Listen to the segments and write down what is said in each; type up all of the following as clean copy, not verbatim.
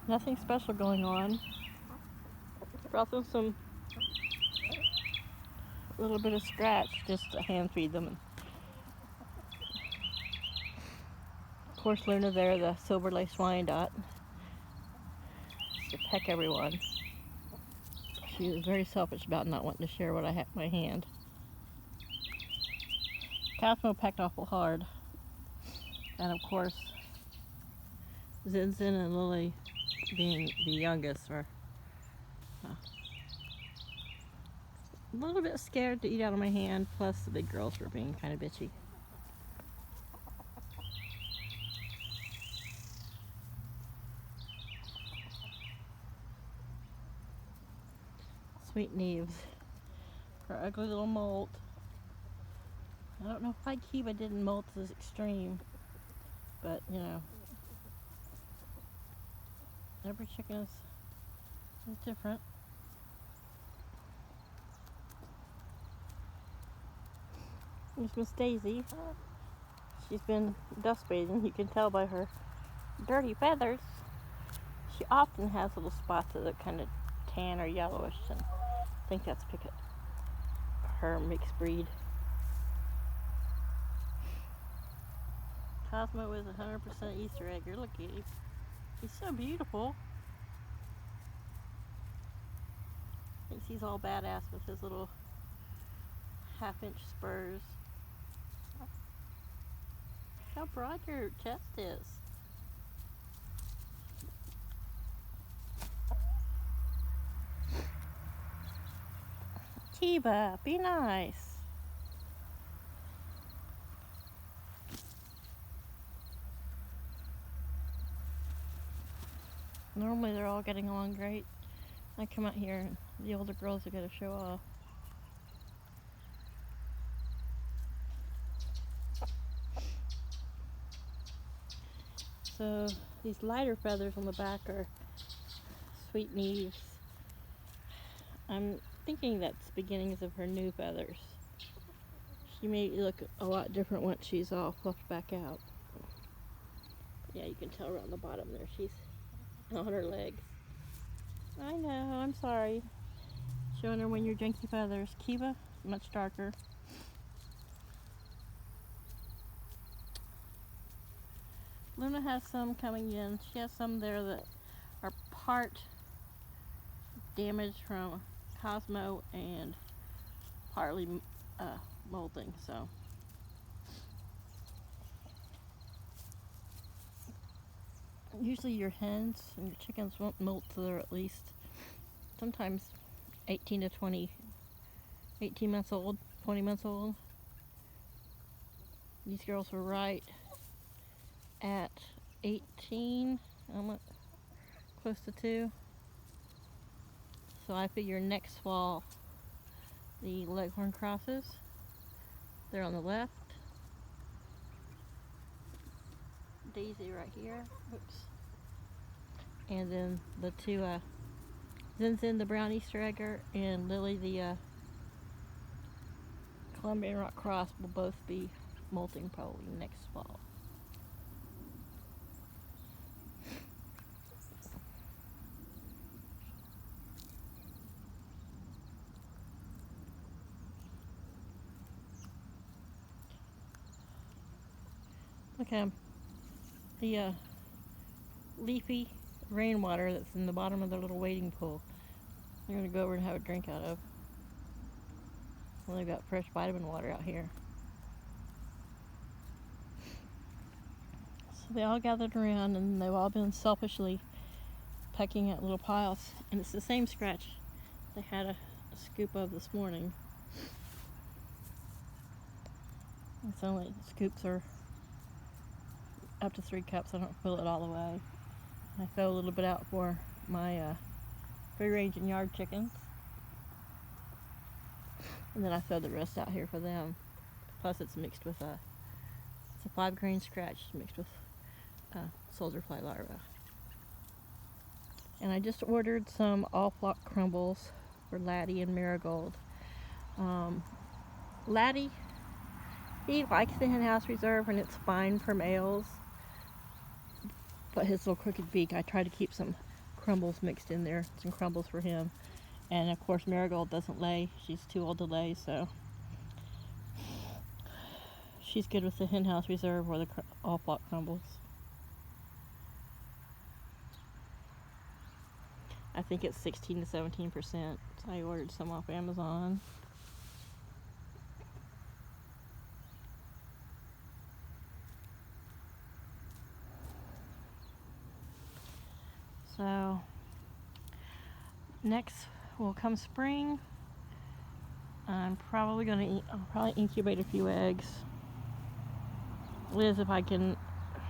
Nothing special going on. Brought them some little bit of scratch just to hand feed them. Of course, Luna there, the silver lace Wyandotte, to peck everyone. She was very selfish about not wanting to share what I had in my hand. Cosmo pecked awful hard. And of course, Zin Zin and Lily, being the youngest, were a little bit scared to eat out of my hand, plus the big girls were being kind of bitchy. Sweet Neves, her ugly little molt. I don't know why Kiva didn't molt this extreme, but you know, every chicken is different. Here's Miss Daisy. She's been dust bathing. You can tell by her dirty feathers. She often has little spots that look kind of tan or yellowish, and I think that's because her mixed breed. Cosmo is 100% Easter egger. Look at him. He's so beautiful. Thinks he's all badass with his little half-inch spurs. Look how broad your chest is. Kiva, be nice. Normally they're all getting along great. I come out here and the older girls are going to show off. So these lighter feathers on the back are Sweet Neves. I'm thinking that's beginnings of her new feathers. She may look a lot different once she's all fluffed back out. Yeah, you can tell around the bottom there she's on her legs. I know, I'm sorry. Showing her when you're janky feathers. Kiva, much darker. Luna has some coming in. She has some there that are part damaged from Cosmo and partly molting, so. Usually your hens and your chickens won't molt till they're at least sometimes 18 to 20, 18 months old, 20 months old. These girls were right at 18, almost close to 2. So I figure next fall the Leghorn crosses, they're on the left. Daisy right here, oops. And then the two, Zin Zin, the brown Easter egger, and Lily, the Colombian rock cross, will both be molting probably next fall. Look at the leafy rainwater that's in the bottom of their little wading pool. They're going to go over and have a drink out of. Well, they've got fresh vitamin water out here. So they all gathered around and they've all been selfishly pecking at little piles. And it's the same scratch they had a scoop of this morning. It's only, scoops are up to 3 cups. I don't fill it all the way. I throw a little bit out for my free range and yard chickens. And then I throw the rest out here for them. Plus it's mixed with it's a 5-grain scratch mixed with soldier fly larvae. And I just ordered some all flock crumbles for Laddie and Marigold. Laddie, he likes the Henhouse Reserve and it's fine for males. But his little crooked beak, I try to keep some crumbles mixed in there. Some crumbles for him. And of course Marigold doesn't lay. She's too old to lay, so she's good with the Hen House Reserve or the all flock crumbles. I think it's 16 to 17%. So I ordered some off Amazon. So next will come spring. I'm probably I'll incubate a few eggs. Liz, if I can,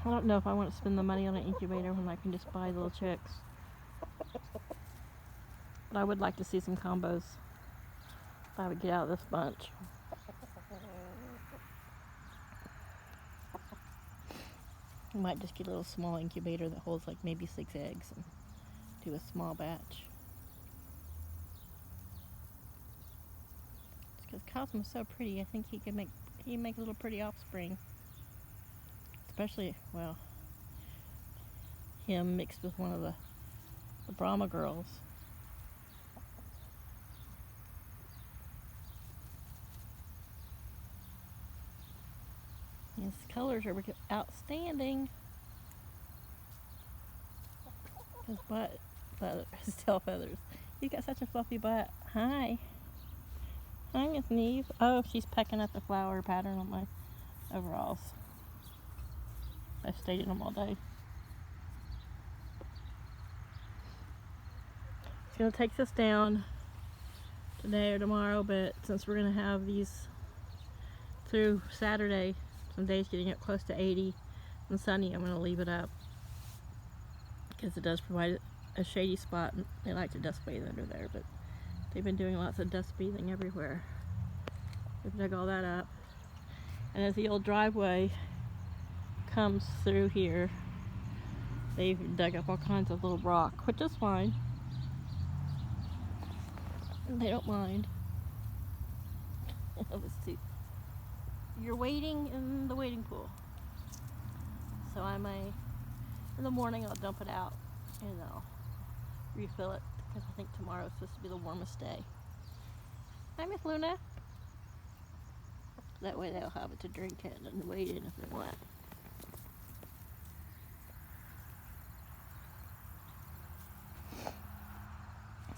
I don't know if I want to spend the money on an incubator when I can just buy little chicks. But I would like to see some combos if I would get out of this bunch. I might just get a little small incubator that holds like maybe 6 eggs and do a small batch. Just because Cosmo's so pretty, I think he can make a little pretty offspring. Especially, well, him mixed with one of the Brahma girls. His colors are outstanding. His butt feathers, his tail feathers. He's got such a fluffy butt. Hi. Hi, Miss Neve. Oh, she's pecking at the flower pattern on my overalls. I've stayed in them all day. It's going to take us down today or tomorrow, but since we're going to have these through Saturday, some days getting up close to 80 and sunny, I'm going to leave it up because it does provide a shady spot, and they like to dust bathe under there, but they've been doing lots of dust bathing everywhere. We've dug all that up, and as the old driveway comes through here, they've dug up all kinds of little rock, which is fine. They don't mind. Let's see. You're waiting in the waiting pool. So I may, in the morning I'll dump it out and I'll refill it because I think tomorrow is supposed to be the warmest day. Hi, Miss Luna. That way they'll have it to drink it and wait in if they want.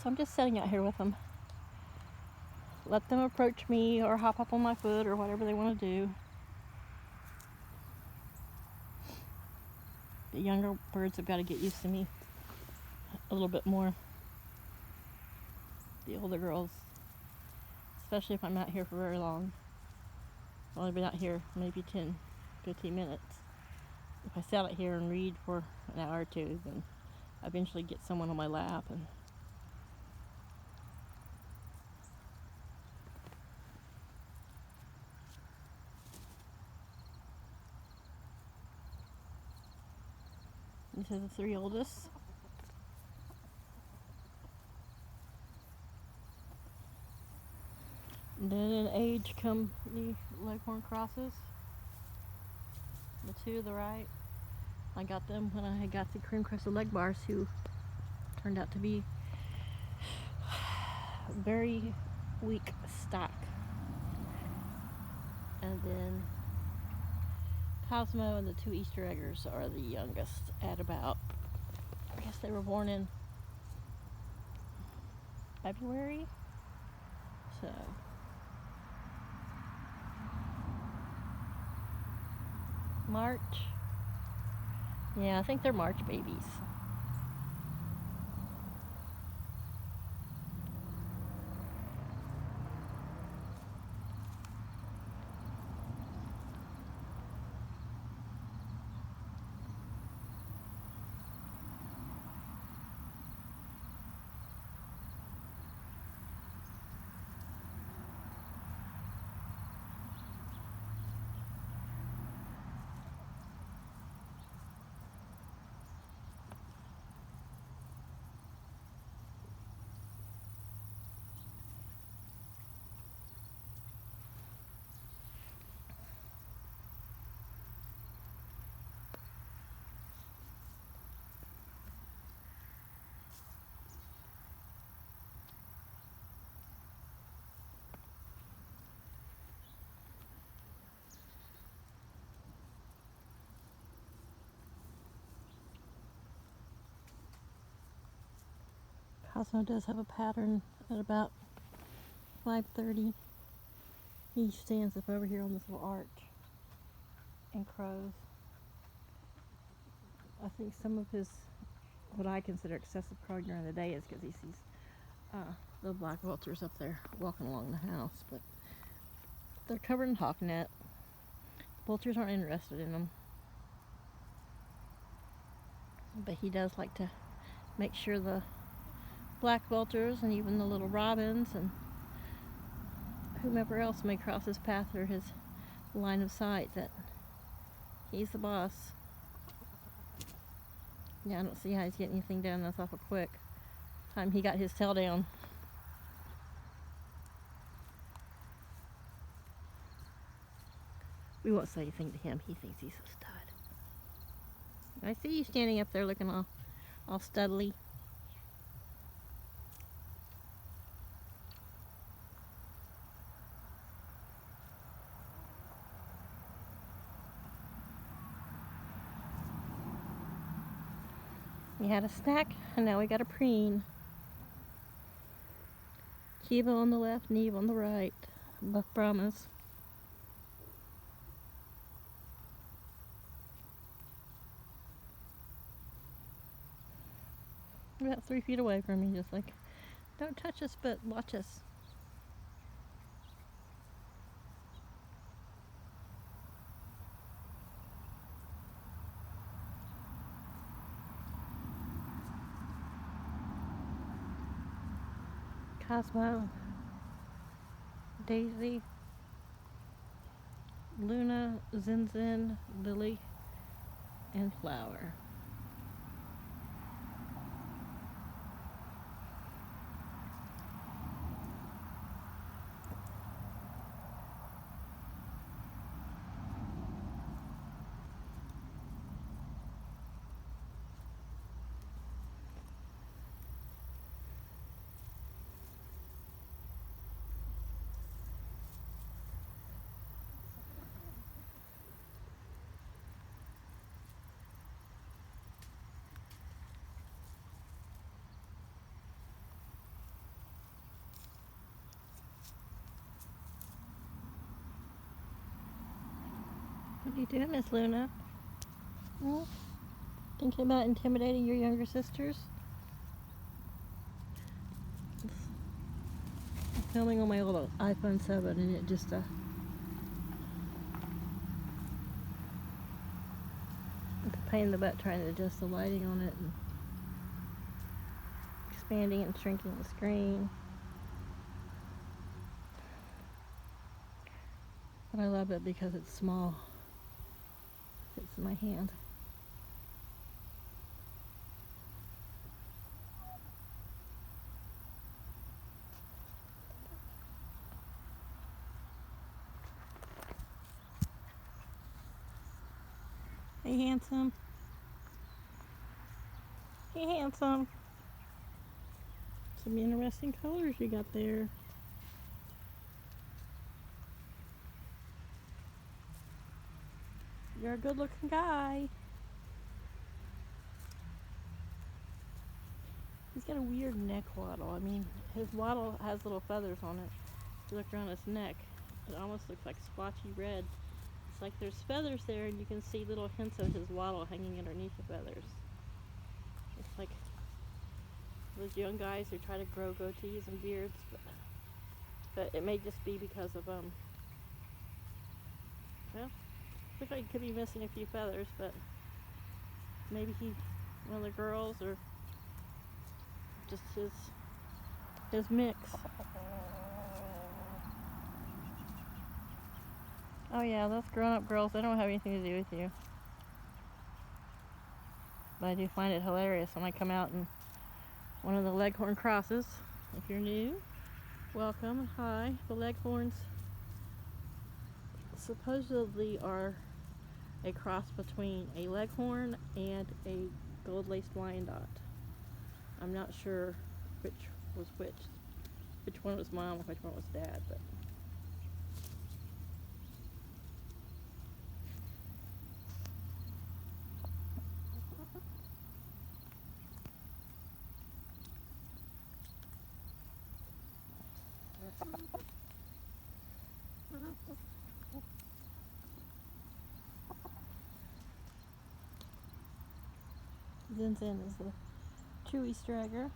So I'm just sitting out here with them. Let them approach me or hop up on my foot or whatever they want to do. The younger birds have got to get used to me a little bit more. The older girls, especially if I'm not here for very long. I've only been out here maybe 10, 15 minutes. If I sit out here and read for an hour or two, then I eventually get someone on my lap and these are the 3 oldest. And then in age come the Leghorn crosses. The 2 to the right. I got them when I got the cream crested leg bars, who turned out to be very weak stock. And then Cosmo and the 2 Easter eggers are the youngest at about, I guess they were born in February. So March. Yeah, I think they're March babies. Cosmo does have a pattern at about 5:30. He stands up over here on this little arch and crows. I think some of his, what I consider excessive crowing during the day is because he sees the black vultures up there walking along the house, but they're covered in hawk net. Vultures aren't interested in them. But he does like to make sure the black vultures and even the little robins and whomever else may cross his path or his line of sight that he's the boss. Yeah, I don't see how he's getting anything done. That's awful quick. Time he got his tail down. We won't say anything to him. He thinks he's a stud. I see you standing up there looking all studly. We had a snack, and now we got a preen. Kiva on the left, Neve on the right. Buff Brahmas. About 3 feet away from me, just like, don't touch us, but watch us. Cosmo, Daisy, Luna, Zinzin, Lily, and Flower. What are you doing, Miss Luna? Hmm? Thinking about intimidating your younger sisters? I'm filming on my little iPhone 7 and it just it's a pain in the butt trying to adjust the lighting on it and expanding and shrinking the screen. But I love it because it's small. Fits in my hand. Hey, handsome. Hey, handsome. Some interesting colors you got there. You're a good-looking guy. He's got a weird neck waddle. I mean, his waddle has little feathers on it. If you look around his neck, it almost looks like splotchy red. It's like there's feathers there and you can see little hints of his waddle hanging underneath the feathers. It's like those young guys who try to grow goatees and beards, but it may just be because of well, looks like he could be missing a few feathers, but maybe one of the girls, or just his mix. Oh yeah, those grown-up girls, they don't have anything to do with you. But I do find it hilarious when I come out in one of the Leghorn crosses. If you're new, welcome and hi. The Leghorns supposedly are a cross between a Leghorn and a gold-laced Wyandotte. I'm not sure which was which one was mom and which one was dad, but Zin Zin is the true Easter egger.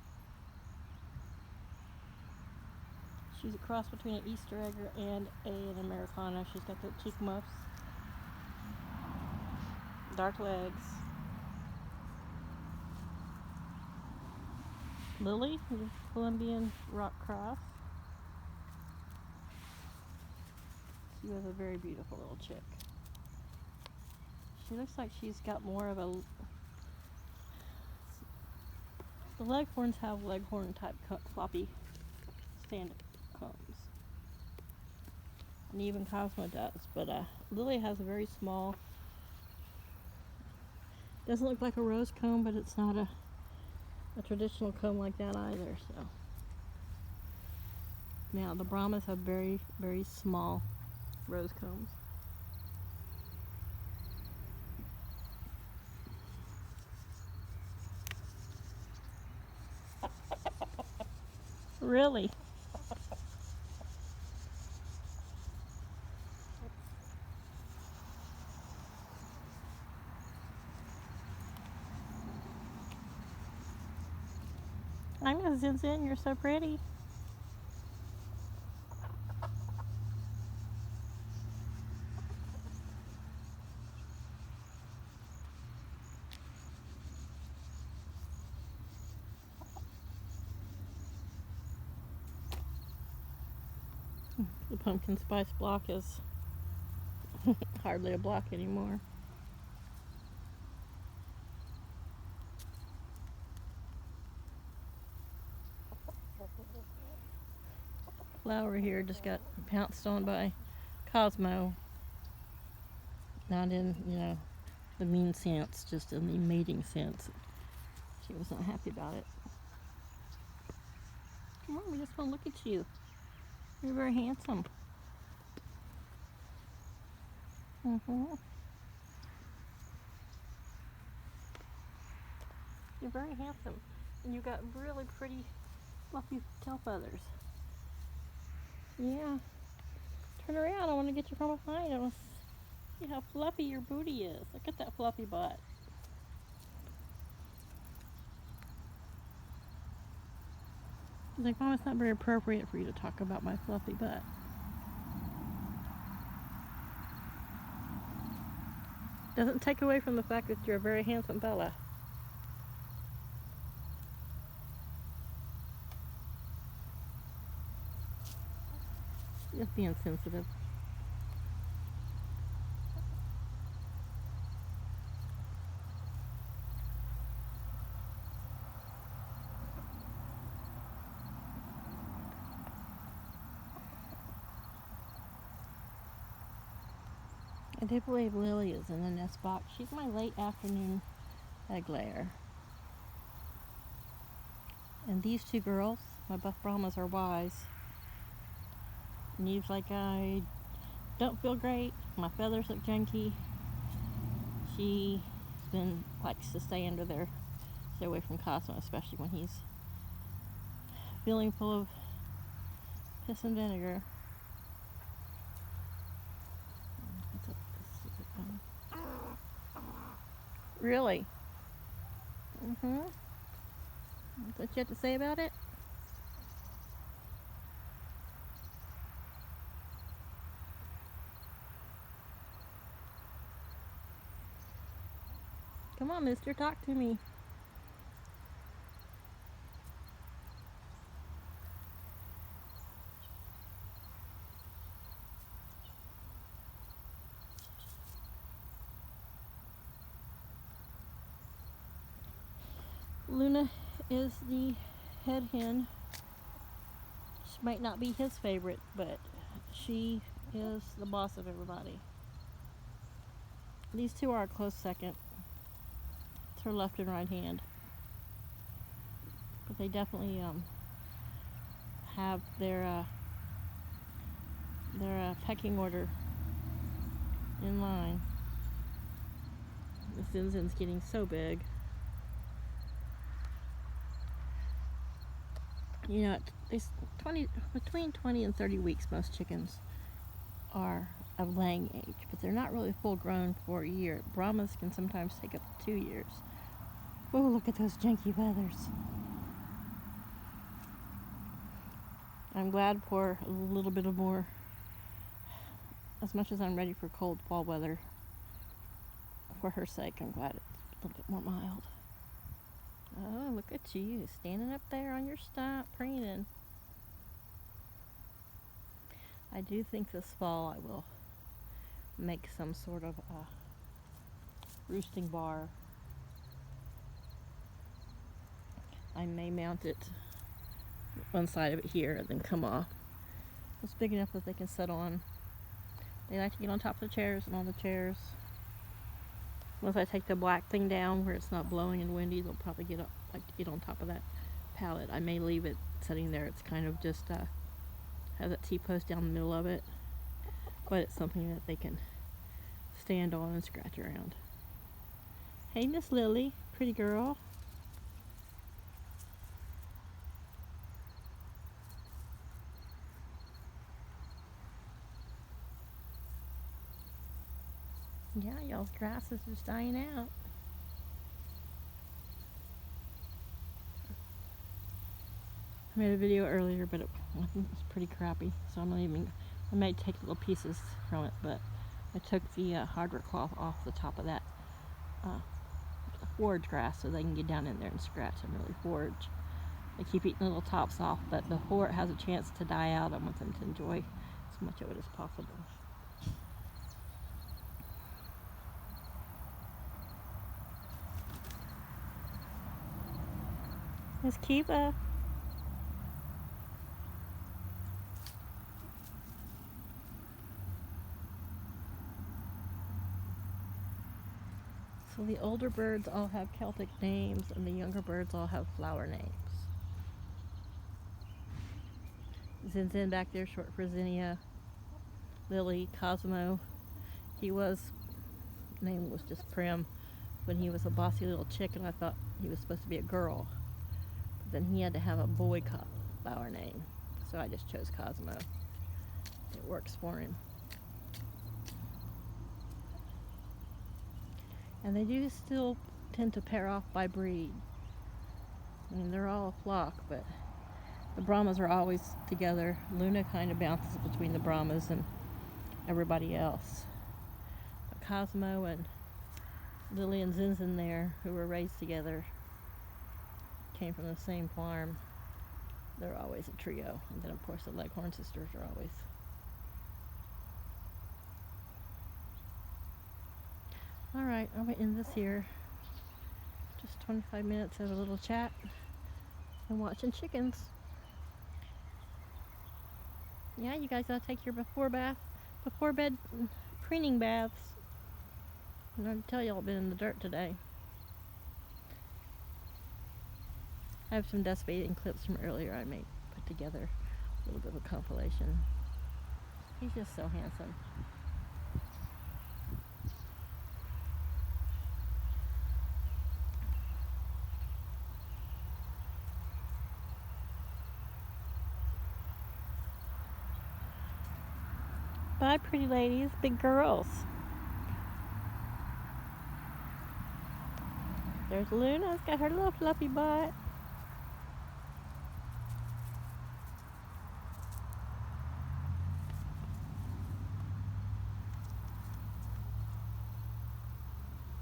She's a cross between an Easter egger and an Americana. She's got the cheek muffs, dark legs. Lily, the Colombian rock cross. She was a very beautiful little chick. She looks like she's got more of a... The leghorns have leghorn type floppy stand combs. And even Cosmo does. But Lily has a very small... Doesn't look like a rose comb, but it's not a traditional comb like that either. So now the Brahmas have very, very small rose combs. Really? I know, Zin Zin, you're so pretty. The pumpkin spice block is hardly a block anymore. Flower here just got pounced on by Cosmo. Not in, the mean sense, just in the mating sense. She was not happy about it. Come on, we just want to look at you. You're very handsome. You're very handsome. And you've got really pretty fluffy tail feathers. Yeah. Turn around. I want to get you from behind. I want to see how fluffy your booty is. Look at that fluffy butt. She's like, Mom, it's not very appropriate for you to talk about my fluffy butt. Doesn't take away from the fact that you're a very handsome fella. Just being sensitive. I do believe Lily is in the nest box. She's my late afternoon egg layer. And these two girls, my buff Brahmas, are wise. And Eve's like, I don't feel great. My feathers look junky. She likes to stay under there, stay away from Cosmo, especially when he's feeling full of piss and vinegar. Really? That's what you have to say about it? Come on, mister, talk to me. Luna is the head hen. She might not be his favorite, but she is the boss of everybody. These two are a close second. It's her left and right hand. But they definitely have their pecking order in line. The Zin Zin's getting so big. You know, it's 20, between 20 and 30 weeks, most chickens are of laying age, but they're not really full grown for a year. Brahmas can sometimes take up to 2 years. Oh, look at those janky feathers. I'm glad for a little bit of more, as much as I'm ready for cold fall weather, for her sake, I'm glad it's a little bit more mild. Oh, look at you, standing up there on your stump, preening. I do think this fall I will make some sort of roosting bar. I may mount it one side of it here and then come off. It's big enough that they can sit on. They like to get on top of the chairs and on the chairs. Once I take the black thing down where it's not blowing and windy, they'll probably get up, like to get on top of that pallet. I may leave it sitting there. It's kind of just has that T-post down the middle of it, but it's something that they can stand on and scratch around. Hey, Miss Lily, pretty girl. Yeah, y'all's grass is just dying out. I made a video earlier, but I think it was pretty crappy, so I'm not even. I may take little pieces from it, but I took the hardware cloth off the top of that forage grass so they can get down in there and scratch and really forage. They keep eating the little tops off, but before it has a chance to die out, I want them to enjoy as much of it as possible. Miss Kiva. So the older birds all have Celtic names and the younger birds all have flower names. Zin Zin back there, short for Zinnia. Lily, Cosmo. His name was just Prim. When he was a bossy little chicken, I thought he was supposed to be a girl. But then he had to have a boy flower name, so I just chose Cosmo. It works for him. And they do still tend to pair off by breed. I mean, they're all a flock, but the Brahmas are always together. Luna kind of bounces between the Brahmas and everybody else. But Cosmo and Lily and Zinzin there, who were raised together, came from the same farm. They're always a trio. And then, of course, the Leghorn sisters are always. All right, I'm going to end this here. Just 25 minutes of a little chat and watching chickens. Yeah, you guys ought to take your before bed preening baths. And I'll tell you, I've been in the dirt today. I have some dust bathing clips from earlier I may put together. A little bit of a compilation. He's just so handsome. Bye, pretty ladies, big girls. There's Luna, got her little fluffy butt.